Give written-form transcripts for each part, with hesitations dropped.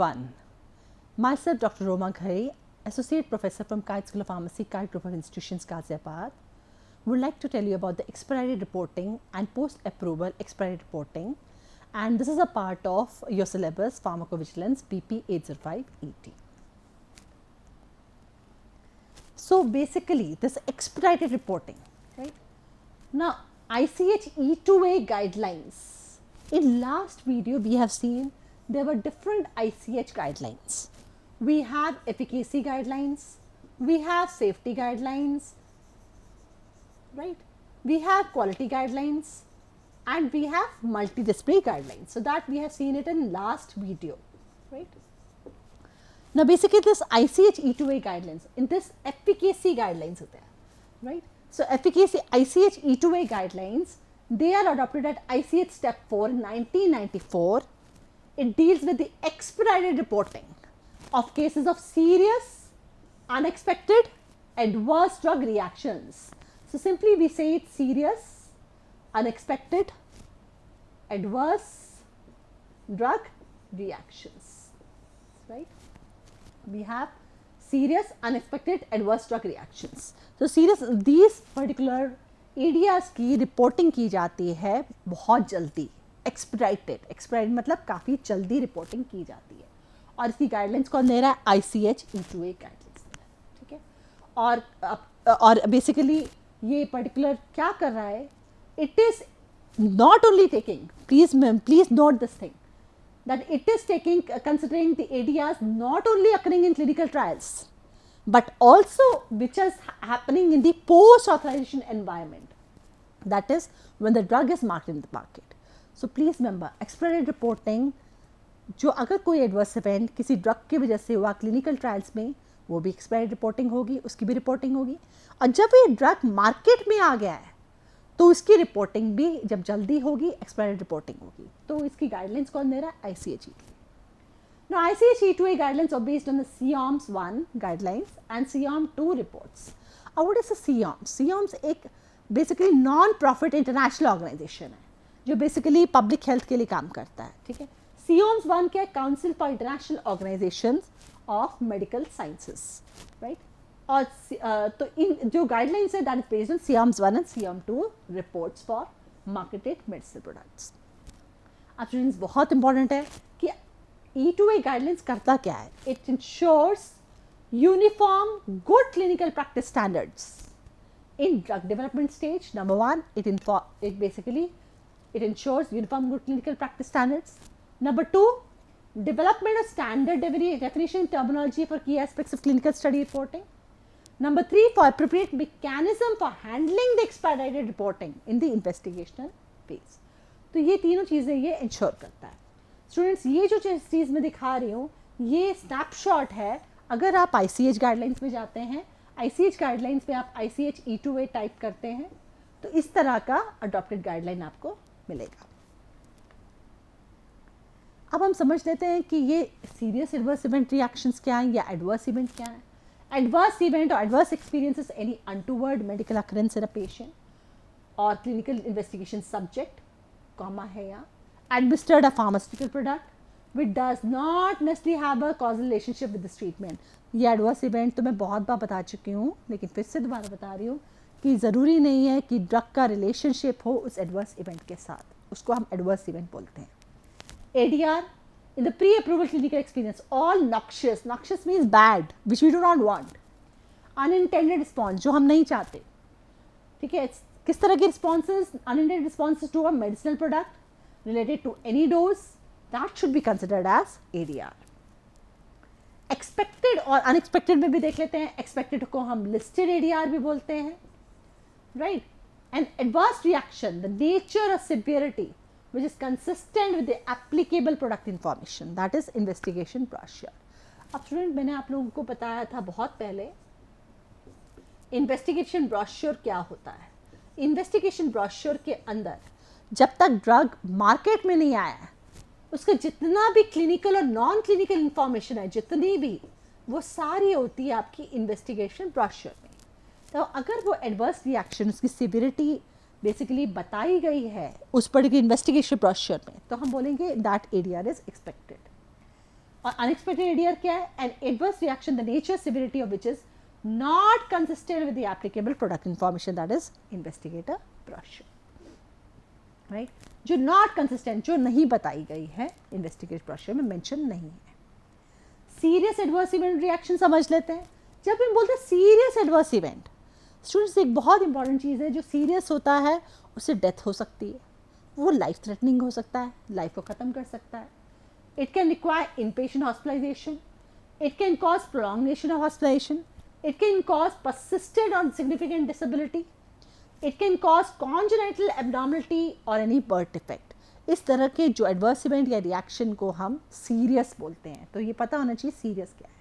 everyone. Myself, Dr. Roma Ghai, Associate Professor from Kite School of Pharmacy, Kite Group of Institutions, Ghaziabad, would like to tell you about the expiry reporting and post-approval expiry reporting, and this is a part of your syllabus Pharmacovigilance BP 805 ET. So basically, this expedited reporting, right? Now, ICH E2A guidelines. In last video, we have seen there were different ICH guidelines. We have efficacy guidelines, we have safety guidelines, right? We have quality guidelines, and we have multidisciplinary guidelines. So that we have seen it in last video, right? Now basically this ICH E2A guidelines, in this efficacy guidelines are there, right? So efficacy ICH E2A guidelines, they are adopted at ICH step 4 in 1994. It deals with the expedited reporting of cases of serious, unexpected, adverse drug reactions. So simply we say it's serious, unexpected, adverse drug reactions, right? We have serious, unexpected, adverse drug reactions. So serious, these particular ADRs की reporting की जाती है बहुत जल्दी, expedited मतलब काफ़ी जल्दी reporting की जाती है, और इसकी गाइडलाइंस कौन दे रहा है? ICH E2A गाइडलाइंस, ठीक है। और बेसिकली ये पर्टिकुलर क्या कर रहा है? It is not only taking, please note this thing, that it is taking considering the ADRs not only occurring in clinical trials but also which is happening in the post authorization environment, that is when the drug is marketed in the market. So please remember, expedited reporting, जो अगर कोई adverse event किसी drug की वजह से हुआ clinical trials में, वो भी expedited reporting होगी, उसकी भी reporting होगी, और जब ये drug market में आ गया है तो इसकी रिपोर्टिंग भी जब जल्दी होगी, एक्सपायर्ड रिपोर्टिंग होगी। तो इसकी गाइडलाइंस कौन दे रहा है? ICH E2A। Now ICH E2A guidelines are based on the CIOMS 1 guidelines and CIOM 2 reports. What is a CIOMS? CIOMS एक basically non profit international organisation है जो बेसिकली पब्लिक हेल्थ के लिए काम करता है, ठीक है। CIOMS 1 क्या है? Council for International Organization of Medical Sciences, right. और तो इन जो गाइडलाइंस है that is based on CIOMS 1 and CIOM 2 reports for marketed medicinal products. अब स्टूडेंट्स बहुत इंपॉर्टेंट है कि E2A गाइडलाइंस करता क्या है? It ensures uniform good clinical practice standards in drug development stage. Number 1, it basically ensures uniform good clinical practice standards. Number 2, development of standard definition terminology for key aspects of clinical study reporting. Number 3, for appropriate mechanism for handling the expedited reporting in the investigational phase. तो ये तीनों चीज़ें ये ensure करता है। Students ये जो चीज़ मैं दिखा रही हूँ ये स्नैपशॉट है। अगर आप ICH गाइडलाइंस में जाते हैं, ICH गाइडलाइंस में आप ICH E2A टाइप करते हैं तो इस तरह का अडॉप्टेड गाइडलाइन आपको मिलेगा। अब हम समझ लेते हैं कि ये सीरियस एडवर्स इवेंट रिएक्शंस क्या हैं या एडवर्स इवेंट क्या है। Adverse event or adverse experience is any untoward medical occurrence in a patient or clinical investigation subject, comma है यहाँ, administered a pharmaceutical product which does not necessarily have a causal relationship with this treatment. ये adverse event तो मैं बहुत बार बता चुकी हूँ, लेकिन फिर से दोबारा बता रही हूँ कि ज़रूरी नहीं है कि ड्रग का रिलेशनशिप हो उस एडवर्स इवेंट के साथ, उसको हम एडवर्स इवेंट बोलते हैं। ADR in the pre-approval clinical experience, all noxious means bad, which we do not want, unintended response जो हम नहीं चाहते, ठीक है। किस तरह के responses? Unintended responses to a medicinal product related to any dose, that should be considered as ADR. Expected और unexpected में भी देख लेते हैं। expected को हम listed ADR भी बोलते हैं, right? And adverse reaction, the nature or severity which is consistent with the applicable product information, that is investigation brochure. अब स्टूडेंट मैंने आप लोगों को बताया था बहुत पहले इन्वेस्टिगेशन ब्रोश्योर क्या होता है। इन्वेस्टिगेशन ब्रोश्योर के अंदर जब तक ड्रग मार्केट में नहीं आया है उसका जितना भी क्लिनिकल और नॉन क्लिनिकल इंफॉर्मेशन है, जितनी भी, वो सारी होती है आपकी इन्वेस्टिगेशन ब्रोश्योर में। तो अगर वो एडवर्स रिएक्शन उसकी सिविरिटी बेसिकली बताई गई है उस पर्टिकुलर इन्वेस्टिगेशन ब्रोश्योर में, तो हम बोलेंगे दैट ADR इज एक्सपेक्टेड। और अनएक्सपेक्टेड एडीआर क्या है? An adverse reaction the nature severity of which is not consistent with the applicable product information, that is investigator brochure, right, जो नॉट कंसिस्टेंट, जो नहीं बताई गई है इन्वेस्टिगेटर ब्रोशर में, मेंशन नहीं है। सीरियस एडवर्स इवेंट रिएक्शन समझ लेते हैं। जब हम बोलते हैं सीरियस एडवर्स इवेंट, स्टूडेंट्स एक बहुत इंपॉर्टेंट चीज़ है, जो सीरियस होता है उससे डेथ हो सकती है, वो लाइफ थ्रेटनिंग हो सकता है, लाइफ को ख़त्म कर सकता है। It can require inpatient hospitalisation, it can cause prolongation of hospitalisation, it can cause persistent और significant disability, it can cause congenital abnormality or any birth defect। इस तरह के जो एडवर्स इवेंट या रिएक्शन को हम सीरियस बोलते हैं। तो ये पता होना चाहिए सीरियस क्या है।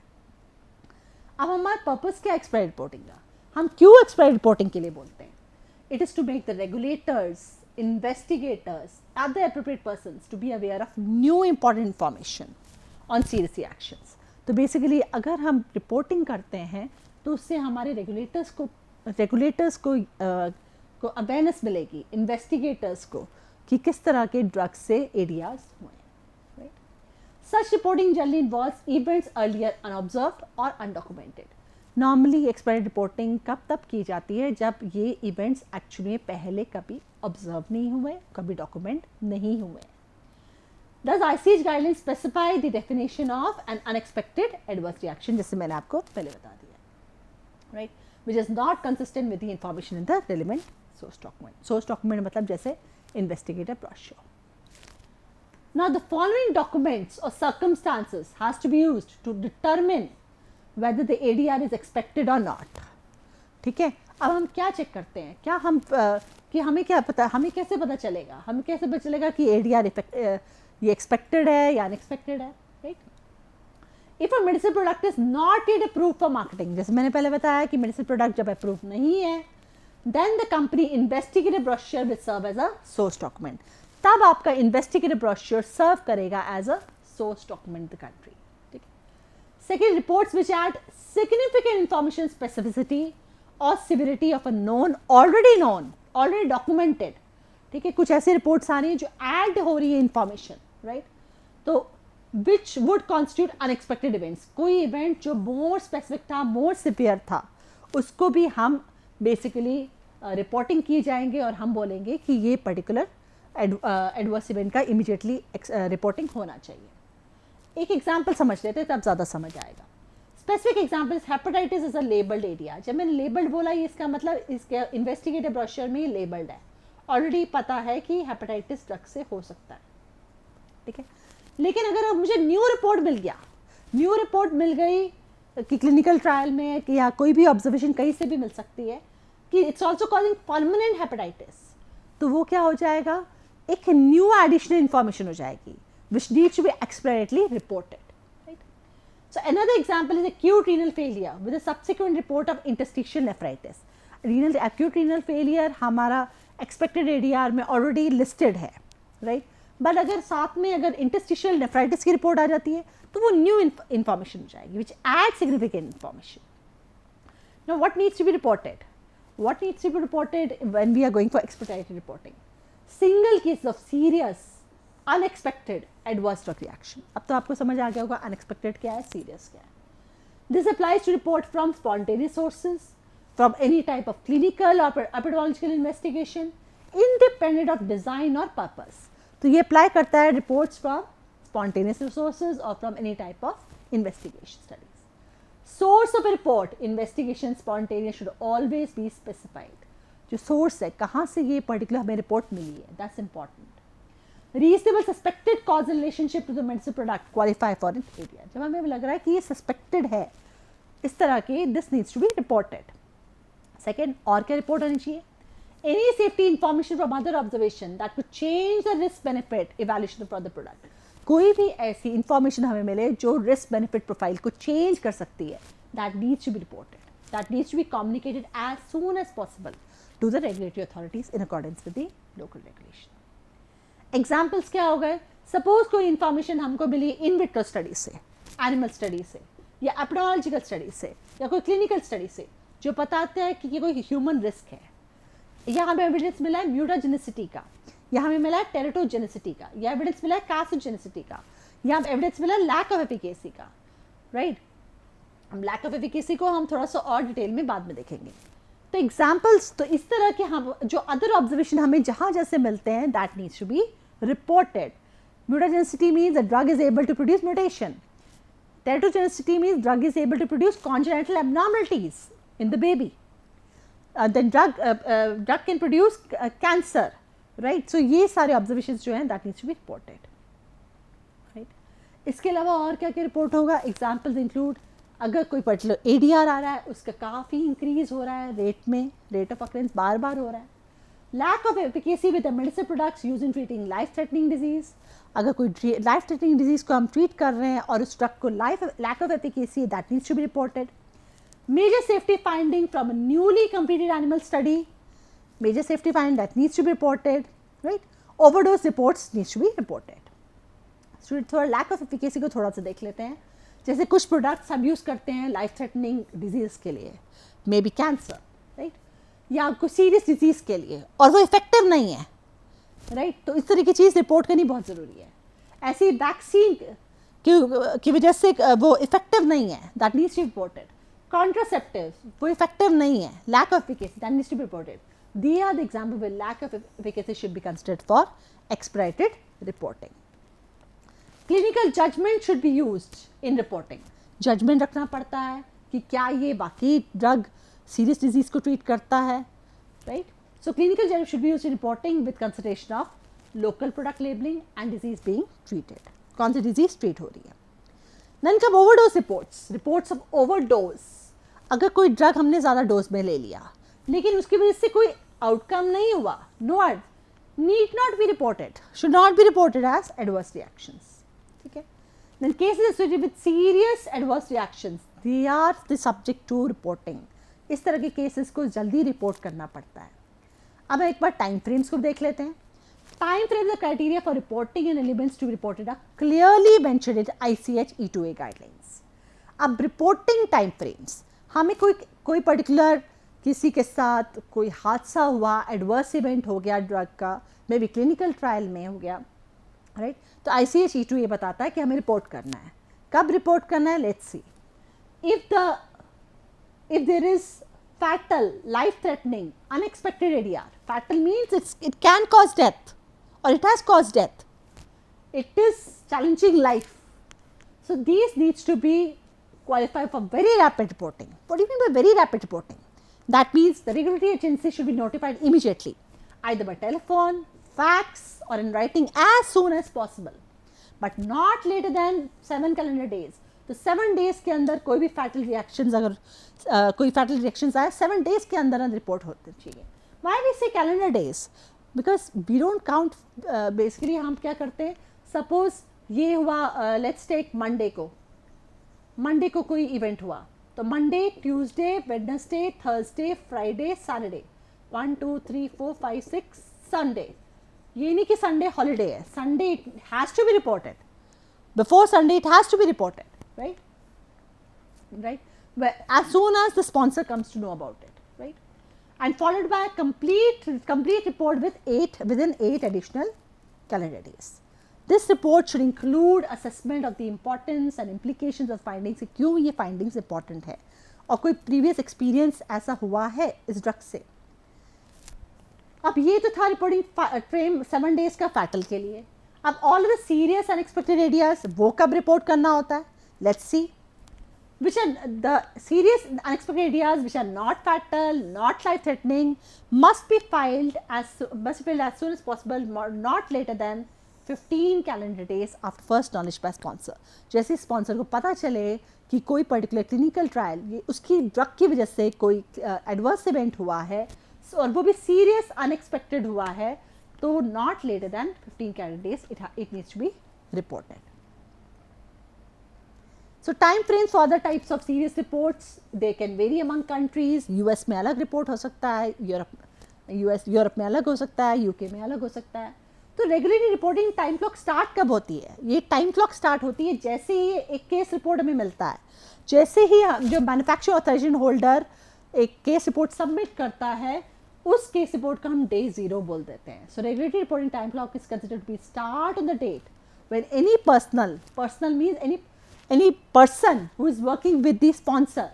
अब हमारा पर्पस क्या एक्सपायरी रिपोर्टिंग का? हम क्यों एक्सपायरी रिपोर्टिंग के लिए बोलते हैं? It is to make the regulators, investigators, other appropriate persons to be aware of new important information on serious reactions। तो बेसिकली अगर हम रिपोर्टिंग करते हैं तो उससे हमारे रेगुलेटर्स को अवेयरनेस मिलेगी, इन्वेस्टिगेटर्स को, कि किस तरह के ड्रग्स से एरियाज हुए। Such reporting generally involves events earlier unobserved और अनडॉक्यूमेंटेड। नॉर्मली एक्सपायरी रिपोर्टिंग कब तब की जाती है? जब ये इवेंट्स एक्चुअली पहले कभी ऑब्जर्व नहीं हुए, कभी डॉक्यूमेंट नहीं हुए। Does ICH guidelines specify the definition of an unexpected adverse reaction, जैसे मैंने आपको पहले बता दिया, right? Which is not consistent with the information in the relevant source document. Source document मतलब जैसे investigator brochure. Now the following documents or circumstances has to be used to determine whether the ADR is expected or not. ठीक है, अब हम क्या check करते हैं? क्या हम कि हमें क्या पता, हमें कैसे पता चलेगा, हमें कैसे पता चलेगा कि ADR ये एक्सपेक्टेड है या अनएक्सपेक्टेड है, right? If a medicine product is not yet approved for marketing, जैसे मैंने पहले बताया कि मेडिसिन प्रोडक्ट जब अप्रूव नहीं है, then the company investigative brochure will serve as a source document. तब आपका इन्वेस्टिगेटिव ब्रोशर सर्व करेगा as a source document the country, ठीक है। Second, reports which add significant information, specificity और severity of a already documented, ठीक है। कुछ ऐसी रिपोर्ट्स आ रही हैं जो ऐड हो रही है इंफॉर्मेशन, राइट? तो which would constitute unexpected events, कोई इवेंट जो मोर स्पेसिफिक था, मोर सिवियर था, उसको भी हम बेसिकली रिपोर्टिंग किए जाएंगे और हम बोलेंगे कि ये पर्टिकुलर एडवर्स इवेंट का इमीडिएटली रिपोर्टिंग होना चाहिए। एक एग्जाम्पल समझ लेते हैं तब ज़्यादा समझ आएगा। Specific example, hepatitis is a labelled area. जब मैंने लेबल्ड बोला, ये इसका मतलब इसके इन्वेस्टिगेटिव ब्रोशर में लेबल्ड है, ऑलरेडी पता है कि हेपेटाइटिस ड्रग से हो सकता है, ठीक है। लेकिन अगर मुझे न्यू रिपोर्ट मिल गई कि क्लिनिकल ट्रायल में कि या कोई भी ऑब्जर्वेशन कहीं से भी मिल सकती है कि it's also causing permanent hepatitis, तो वो क्या हो जाएगा? एक न्यू एडिशनल इंफॉर्मेशन हो जाएगी which needs to be explicitly reported, right? So another example is acute renal failure with a subsequent report of interstitial nephritis. Acute renal failure हमारा expected ADR में ऑलरेडी लिस्टेड है, right? But अगर साथ में अगर interstitial nephritis की report आ जाती है तो वो न्यू इंफॉर्मेशन हो जाएगी which add significant information. Now what needs to be reported? What needs to be reported when we are going for expedited reporting? Single case of serious, unexpected adverse drug reaction. अब तो आपको समझ आ गया होगा unexpected क्या है, serious क्या है। This applies to report from spontaneous sources, from any type of clinical or epidemiological investigation, independent of design or purpose. तो ये apply करता है reports from spontaneous sources or from any type of investigation studies. Source of a report, investigation, spontaneous should always be specified. जो source है, कहाँ से ये particular हमें report मिली है, that's important. Reasonable suspected causal relationship to the medicine product qualify for an area. जब हमें लग रहा है कि ये suspected है, इस तरह के, this needs to be reported. Second, और क्या report होनी चाहिए? Any safety information from other observation that could change the risk benefit evaluation for the product. कोई भी ऐसी इंफॉर्मेशन हमें मिले जो रिस्क बेनिफिट प्रोफाइल को चेंज कर सकती है, that needs to be reported, that needs to be communicated as soon as possible to the regulatory authorities in accordance with the local regulation. Examples क्या हो गए? सपोज कोई इंफॉर्मेशन हमको मिली इन विट्रो स्टडी से, एनिमल स्टडी से, या epidemiological study से, या कोई क्लिनिकल स्टडी से, जो बताते हैं कि ये कोई ह्यूमन रिस्क है, या हमें एविडेंस मिला है म्यूटाजेनिसिटी का, या हमें मिला है टेरेटोजेनिसिटी का, या एविडेंस मिला है कार्सिनोजेनिसिटी का, यहाँ एविडेंस मिला लैक ऑफ एफिकेसी का, राइट। लैक ऑफ एफिकेसी को हम थोड़ा सा और डिटेल में बाद में देखेंगे। तो एग्जाम्पल्स, तो इस तरह के हम जो अदर ऑब्जर्वेशन हमें जहाँ जैसे मिलते हैं that needs to be reported. Mutagenicity means the drug is able to produce mutation. Teratogenicity means drug is able to produce congenital abnormalities in the baby. Then drug can produce cancer, right? So ये सारे observations जो हैं that needs to be reported, right? इसके अलावा और क्या क्या report होगा? Examples include अगर कोई पर्टिकुलर ADR आ रहा है, उसका काफ़ी इंक्रीज हो रहा है रेट में, रेट ऑफ अकरेंस बार बार हो रहा है. Lack of efficacy with the medicine products use in treating life threatening disease. अगर कोई लाइफ थ्रेटनिंग डिजीज को हम ट्रीट कर रहे हैं और उस ड्रग को lack of efficacy, that needs to be reported. Major safety finding from a newly completed animal study, major safety find that needs to be reported, right. Overdose reports needs to be reported. थोड़ा lack of efficacy को थोड़ा सा देख लेते हैं. जैसे कुछ products हम यूज़ करते हैं लाइफ थ्रेटनिंग डिजीज़ के लिए, मे बी कैंसर, राइट, या कोई सीरियस डिजीज़ के लिए, और वो इफेक्टिव नहीं है, राइट. तो इस तरह की चीज़ रिपोर्ट करनी बहुत ज़रूरी है. ऐसी वैक्सीन की वजह से वो इफेक्टिव नहीं है, that needs to be reported. Contraceptive, वो इफेक्टिव नहीं है, lack of efficacy, that needs to be reported. They are the example where lack of efficacy should be considered for expedited reporting. Clinical judgement should be used in reporting. Judgement रखना पड़ता है कि क्या ये बाकी drug serious disease को treat करता है, right. So clinical judgement should be used in reporting with consideration of local product labelling and disease being treated. कौन सी डिजीज ट्रीट हो रही है. Then come overdose reports, reports of overdose. अगर कोई ड्रग हमने ज़्यादा डोज में ले लिया लेकिन उसकी वजह से कोई आउटकम नहीं हुआ, no need not be reported, should not be reported as adverse reactions. ठीक है. Then cases associated with serious adverse reactions, they are the subject to reporting. इस तरह के केसेस को जल्दी रिपोर्ट करना पड़ता है. अब एक बार टाइम फ्रेम्स को देख लेते हैं. Time frames, the criteria for reporting and elements to be reported are clearly mentioned in ICH E2A guidelines. अब रिपोर्टिंग टाइम फ्रेम्स, हमें कोई पर्टिकुलर किसी के साथ कोई हादसा हुआ, एडवर्स इवेंट हो गया ड्रग का, मे बी क्लिनिकल ट्रायल में हो गया, राइट. तो ICH E2A बताता है कि हमें रिपोर्ट करना है. कब रिपोर्ट करना है? Let's see. if there is fatal, life threatening, unexpected ADR. Fatal means it can cause death or it has caused death. It is challenging life. So these needs to be qualified for very rapid reporting. What do you mean by very rapid reporting? That means the regulatory agency should be notified immediately, either by telephone, fax, or in writing as soon as possible, but not later than 7 calendar days. तो 7 days के अंदर कोई भी fatal reactions, अगर कोई fatal reactions आए 7 days के अंदर रिपोर्ट होते चाहिए. Why we say calendar days? Because we don't count. Basically हम क्या करते हैं, suppose ये हुआ, let's take Monday को कोई इवेंट हुआ, तो Monday, Tuesday, Wednesday, Thursday, Friday, Saturday, 1 2 3 4 5 6 Sunday. ये नहीं कि संडे हॉलीडे है, Sunday it has to be reported. Before Sunday it has to be reported, right. As soon as the sponsor comes to know about it, right, and followed by a complete report within 8 additional calendar days. This report should include assessment of the importance and implications of findings, कि क्यों ये findings important है और कोई previous experience ऐसा हुआ है इस ड्रग से. अब ये तो था रिपोर्टिंग फ्रेम 7 days का फैटल के लिए. अब all the serious unexpected ideas, वो कब रिपोर्ट करना होता है? Let's see. which are the serious unexpected ideas which are not fatal, not life threatening, must be filed as soon as possible, not later than 15 calendar days after first knowledge by sponsor. जैसे sponsor को पता चले कि कोई particular clinical trial, उसकी drug की वजह से कोई एडवर्स इवेंट हुआ है और वो भी सीरियस अनएक्सपेक्टेड हुआ है, तो not later than 15 calendar days it needs to be reported. So time frames for other types of serious reports, they can vary among countries. US में अलग रिपोर्ट हो सकता है, यूरोप में अलग हो सकता है, UK में अलग हो सकता है. तो regularly reporting time clock start कब होती है? ये टाइम क्लॉक स्टार्ट होती है जैसे ही एक केस रिपोर्ट हमें मिलता है, जैसे ही जो मैन्युफैक्चर ऑथराइजेशन होल्डर एक केस रिपोर्ट सबमिट करता है, उस केस रिपोर्ट का हम डे 0 बोल देते हैं. So regulatory reporting time clock is considered to be start on the date when any personal means any person who is working with the sponsor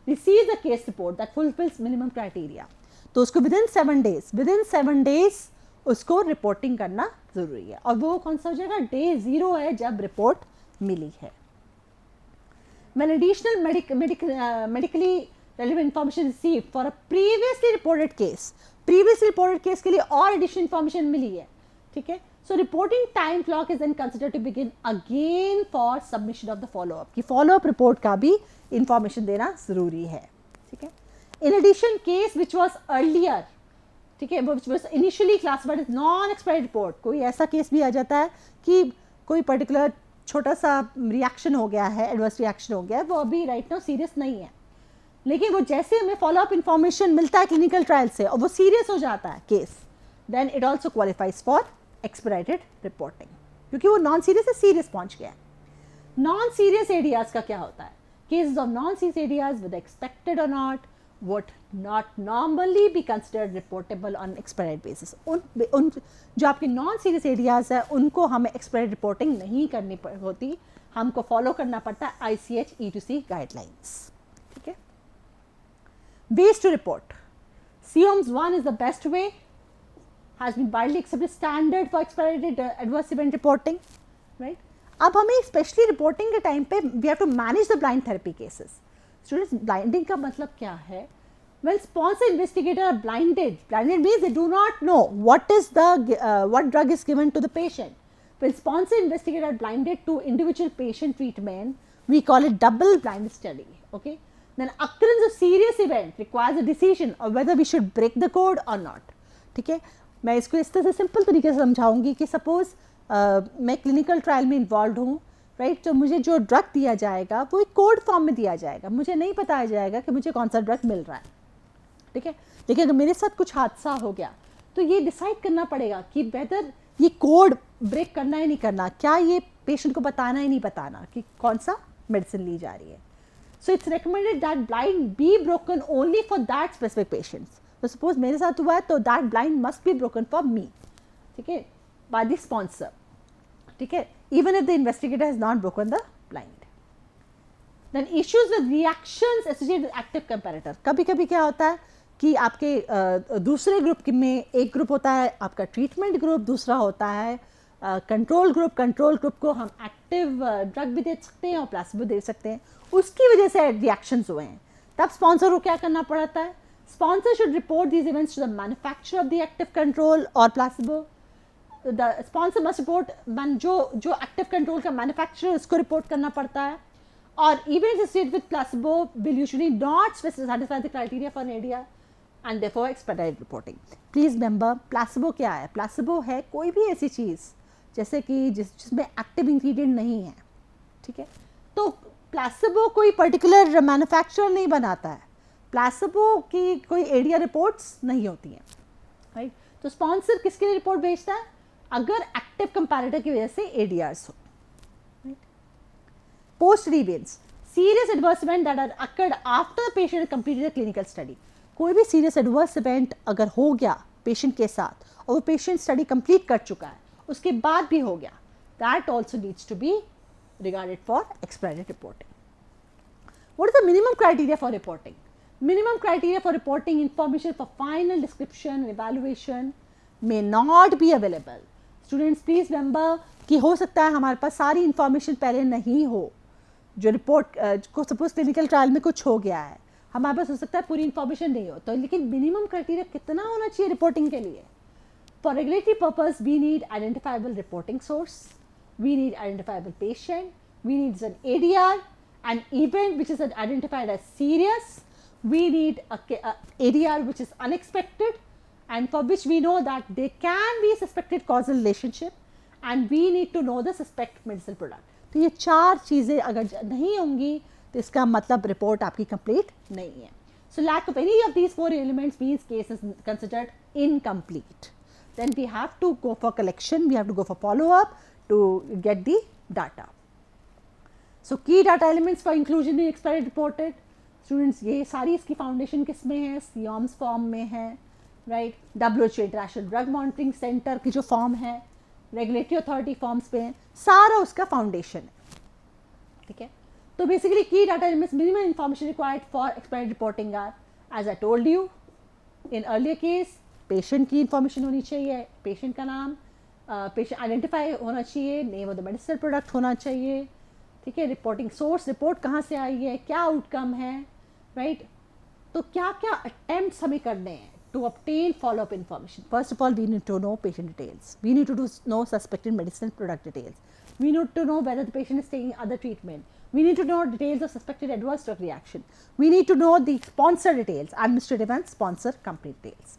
receives a case report that fulfills minimum criteria, तो उसको within 7 days उसको reporting करना ज़रूरी है, और वो कौन सा हो जाएगा, डे 0 है जब रिपोर्ट मिली है. When additional medically relevant information received for a previously reported case के लिए और additional information मिली है, ठीक है. So reporting time clock is then considered to begin again for submission of the follow up. कि follow up report का भी information देना ज़रूरी है, ठीक है. In addition, case which was earlier, ठीक है, which was initially classified as non-expired report, कोई ऐसा केस भी आ जाता है कि कोई पर्टिकुलर छोटा सा रिएक्शन हो गया है, एडवर्स रिएक्शन हो गया है, वो अभी राइट नाउ सीरियस नहीं है, लेकिन वो जैसे हमें फॉलो अप इन्फॉर्मेशन मिलता है क्लिनिकल ट्रायल से और वो सीरियस हो जाता है case, then it also qualifies for expedited reporting, क्योंकि वो नॉन सीरियस से सीरियस पहुंच गया है. नॉन सीरियस एरियाज का क्या होता है, cases of non serious areas with expected और not would not normally be considered reportable on expedited basis. उन जो आपके नॉन सीरियस एरियाज है उनको हमें एक्सपेडिटेड रिपोर्टिंग नहीं करनी होती, हमको फॉलो करना पड़ता है ICH E2C गाइडलाइंस, ठीक है. Ways to report. COMS 1 is the best way, has been widely accepted standard for expedited adverse event reporting, right. अब हमें स्पेशली रिपोर्टिंग के टाइम पे we have to manage the blind therapy cases. Students, blinding का मतलब क्या है? When sponsor investigator are blinded means they do not know what drug is given to the patient. When sponsor investigator are blinded to individual patient treatment, we call it double blind study. Okay. Then occurrence of serious event requires a decision of whether we should break the code or not. ठीक है, मैं इसको इस तरह से simple तरीके से समझाऊंगी कि सपोज मैं क्लिनिकल ट्रायल में इन्वॉल्व हूँ, राइट. तो मुझे जो ड्रग दिया जाएगा वो एक कोड फॉर्म में दिया जाएगा, मुझे नहीं बताया जाएगा कि मुझे कौन सा ड्रग मिल रहा है, ठीक है. लेकिन अगर मेरे साथ कुछ हादसा हो गया तो ये डिसाइड करना पड़ेगा कि वेदर ये कोड ब्रेक करना है नहीं करना, क्या ये पेशेंट को बताना है नहीं बताना कि कौन सा मेडिसिन ली जा रही है. So it's recommended that blind be broken only for that specific patients. तो सपोज मेरे साथ हुआ है तो that blind must be broken for me, ठीक है, बाय द स्पॉन्सर, ठीक है, even if the investigator has not broken the blind. Then issues with reactions associated with active comparator. कभी कभी क्या होता है कि आपके दूसरे ग्रुप में एक ग्रुप होता है आपका ट्रीटमेंट ग्रुप, दूसरा होता है कंट्रोल ग्रुप को हम एक्टिव ड्रग भी दे सकते हैं और प्लासिबो दे सकते हैं, उसकी वजह से रिएक्शंस हुए हैं. तब स्पॉन्सर को क्या करना पड़ता है, sponsor should report these events to the manufacturer of the active control और placebo. The sponsor must report, जो एक्टिव कंट्रोल का मैन्युफैक्चरर उसको रिपोर्ट करना पड़ता है, और events associated with placebo will usually not satisfy the criteria for an ADR and therefore expedited reporting. Please remember, placebo क्या है, placebo है कोई भी ऐसी चीज़ जैसे कि जिसमें एक्टिव इंग्रेडिएंट नहीं है, ठीक है. तो placebo कोई पर्टिकुलर मैन्युफैक्चरर नहीं बनाता है, placebo की कोई ADR रिपोर्ट्स नहीं होती हैं, राइट. तो स्पॉन्सर किसके लिए रिपोर्ट भेजता है, अगर एक्टिव कंपैरेटर की वजह से एडीआरस हो. पोस्ट रिवेंस, serious adverse event that are occurred after patient completed clinical study. कोई भी सीरियस एडवर्स इवेंट अगर हो गया पेशेंट के साथ और वो पेशेंट स्टडी कंप्लीट कर चुका है, उसके बाद भी हो गया, that also needs to be regarded for expedited reporting. What is the minimum criteria for reporting? Minimum criteria for reporting information for final description and evaluation may not be available. Students, please remember कि हो सकता है हमारे पास सारी information पहले नहीं हो. जो रिपोर्ट को सपोज क्लिनिकल ट्रायल में कुछ हो गया है, हमारे पास हो सकता है पूरी इन्फॉर्मेशन नहीं हो, तो लेकिन मिनिमम क्राइटेरिया कितना होना चाहिए रिपोर्टिंग के लिए? For regulatory purpose we need identifiable reporting source, we need identifiable patient, we need an ADR, an event which is identified as serious. We need a ADR which is unexpected and for which we know that there can be suspected causal relationship, and we need to know the suspect medicinal product. तो ये चार चीज़ें अगर नहीं होंगी तो इसका मतलब रिपोर्ट आपकी कंप्लीट नहीं है. So lack of any of these 4 elements means case is considered incomplete. Then we have to go for collection, we have to go for follow-up to get the data. So key data elements for inclusion in expedited reported. Students, ये सारी इसकी foundation किस में है, COMS form में है, right. WHO international drug monitoring centre की जो फॉर्म है, रेगुलेटरी अथॉरिटी फॉर्म्स पे हैं, सारा उसका फाउंडेशन है, ठीक है. तो basically key data elements minimum information required for experiment reporting are, as I told you in earlier case, patient की इंफॉर्मेशन होनी चाहिए, पेशेंट का नाम, पेशेंट आइडेंटिफाई होना चाहिए, name of the medicinal product होना चाहिए, ठीक है, रिपोर्टिंग सोर्स, रिपोर्ट कहाँ से आई है, क्या आउटकम है, राइट. तो क्या क्या अटेम्प्ट्स हमें करने हैं to obtain follow-up information. First of all, we need to know patient details. We need to know suspected medicinal product details. We need to know whether the patient is taking other treatment. We need to know details of suspected adverse drug reaction. We need to know the sponsor details, administrative and sponsor company details.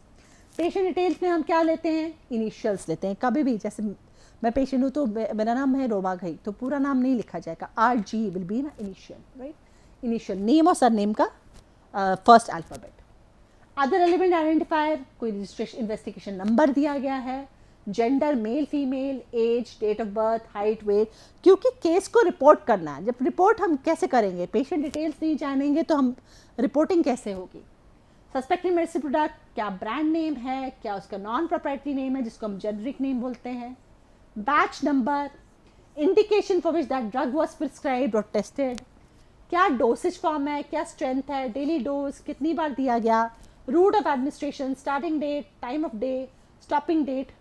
Patient details में हम क्या लेते हैं? Initials लेते हैं. कभी भी जैसे मैं patient हूँ तो मेरा नाम है रोमा घई, तो पूरा नाम नहीं लिखा जाएगा. RG will be ना initial, right? Initial name और surname का first alphabet. Other element identifier, कोई रजिस्ट्रेशन इन्वेस्टिगेशन नंबर दिया गया है, gender male female, age, date of birth, height, weight, क्योंकि केस को रिपोर्ट करना है. जब रिपोर्ट हम कैसे करेंगे, पेशेंट डिटेल्स नहीं जानेंगे तो हम रिपोर्टिंग कैसे होगी. सस्पेक्टेड मेडिसिन प्रोडक्ट, क्या ब्रांड नेम है, क्या उसका नॉन प्रोप्राइटरी नेम है जिसको हम जेनरिक नेम बोलते हैं, batch number, indication for which that drug was prescribed और टेस्टेड, क्या डोसेज फॉर्म है, क्या स्ट्रेंथ है, डेली डोज कितनी बार दिया गया, route of administration, starting date, time of day, stopping date,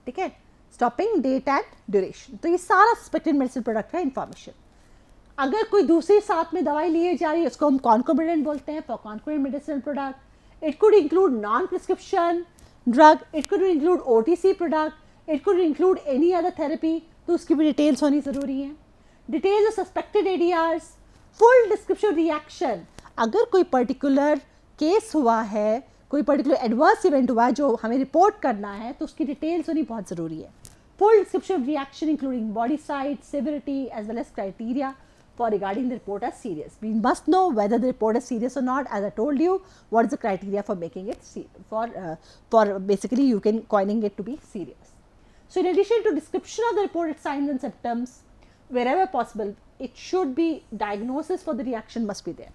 ठीक है, स्टॉपिंग डेट एंड ड्यूरेशन. तो ये सारा सस्पेक्टेड मेडिसिन प्रोडक्ट का इंफॉर्मेशन. अगर कोई दूसरी साथ में दवाई लिए जा रही है उसको हम कॉन्कोमिडेंट बोलते हैं. For concomitant medicine product, it could include non prescription drug, it could include OTC product, it could include any other therapy, तो उसकी भी डिटेल्स होनी ज़रूरी है. Details of suspected ADRs, full description reaction. अगर कोई पर्टिकुलर केस हुआ है, कोई पर्टिकुलर एडवर्स इवेंट हुआ है जो हमें रिपोर्ट करना है, तो उसकी डिटेल्स होनी बहुत ज़रूरी है. Full description of reaction including body size, severity as well as criteria for regarding the report as serious. We must know whether the report is serious और not. As I told you what is the criteria for making it for basically you can coining it to be serious. So in addition to description of the reported signs and symptoms, wherever possible, it should be diagnosis for the reaction must be there.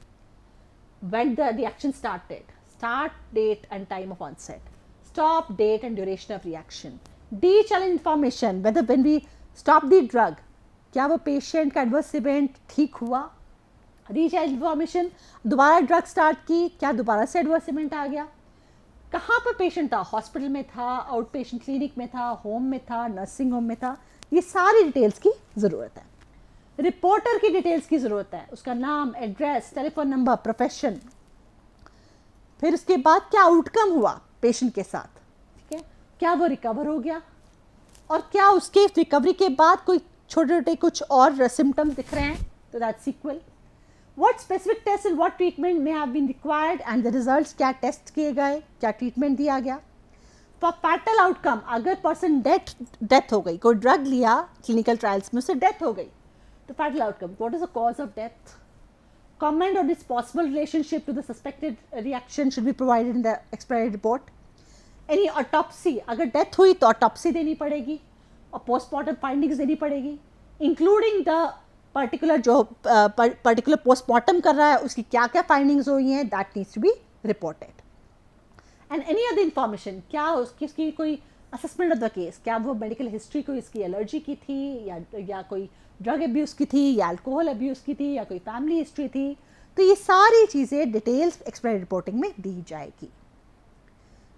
When the reaction started, start date and time of onset, stop date and duration of reaction, de-challenge information, whether when we stop the drug, क्या वो patient का adverse event ठीक हुआ, re-challenge information, दोबारा drug start की, क्या दोबारा से adverse event आ गया, कहाँ पर पेशेंट था, हॉस्पिटल में था, आउट पेशेंट क्लिनिक में था, होम में था, नर्सिंग होम में था, ये सारी डिटेल्स की ज़रूरत है. रिपोर्टर की डिटेल्स की ज़रूरत है, उसका नाम, एड्रेस, टेलीफोन नंबर, प्रोफेशन, फिर उसके बाद क्या आउटकम हुआ पेशेंट के साथ, ठीक है, क्या वो रिकवर हो गया और क्या उसके रिकवरी के बाद कोई छोटे छोटे कुछ और सिम्टम्स दिख रहे हैं, तो that sequel. What specific tests and what treatment may have been required and the results, क्या टेस्ट किए गए, क्या ट्रीटमेंट दिया गया. For fatal outcome, अगर पर्सन डेथ हो गई, कोई ड्रग लिया क्लिनिकल ट्रायल्स में, उससे डेथ हो गई, तो fatal outcome, what is the cause of death, comment on its possible relationship to the suspected reaction should be provided in the expiry report. Any autopsy, अगर डेथ हुई तो autopsy देनी पड़ेगी और postmortem findings देनी पड़ेगी, including the पर्टिकुलर जो particular postmortem कर रहा है उसकी क्या क्या फाइंडिंग्स हुई हैं, that needs to be reported. And any other information, क्या उसकी कोई असेसमेंट ऑफ द केस, क्या वो मेडिकल हिस्ट्री कोई इसकी एलर्जी की थी या कोई ड्रग अब्यूज़ की थी या अल्कोहल अब्यूज़ की थी या कोई फैमिली हिस्ट्री थी, तो ये सारी चीज़ें डिटेल्स एक्सपायरी रिपोर्टिंग में दी जाएगी.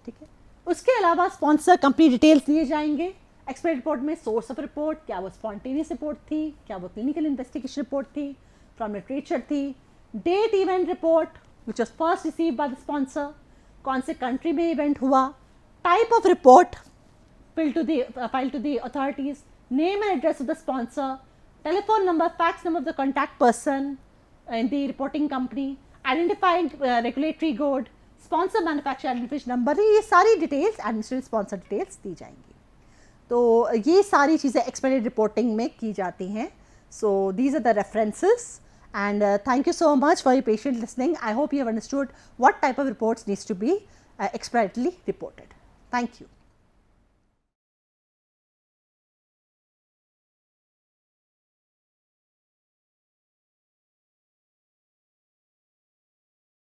ठीक है, उसके अलावा स्पॉन्सर कंपनी डिटेल्स दिए जाएंगे. एक्सपायरी रिपोर्ट में सोर्स ऑफ रिपोर्ट, क्या वो स्पॉन्टेनियस रिपोर्ट थी, क्या वो क्लिनिकल इन्वेस्टिगेशन रिपोर्ट थी, फ्रॉम लिटरेचर थी, date event report which was first receive by the sponsor, कौन से कंट्री में इवेंट हुआ, type of report file to the authorities, name and address of the sponsor, telephone number, fax number of the contact person in the reporting company, identifying regulatory code, sponsor manufacture identification number, ये सारी details administrative sponsor details दी जाएंगी. तो ये सारी चीज़ें experiment reporting में की जाती हैं. So these are the references and thank you so much for your patient listening. I hope you have understood what type of reports needs to be experimentally reported. Thank you.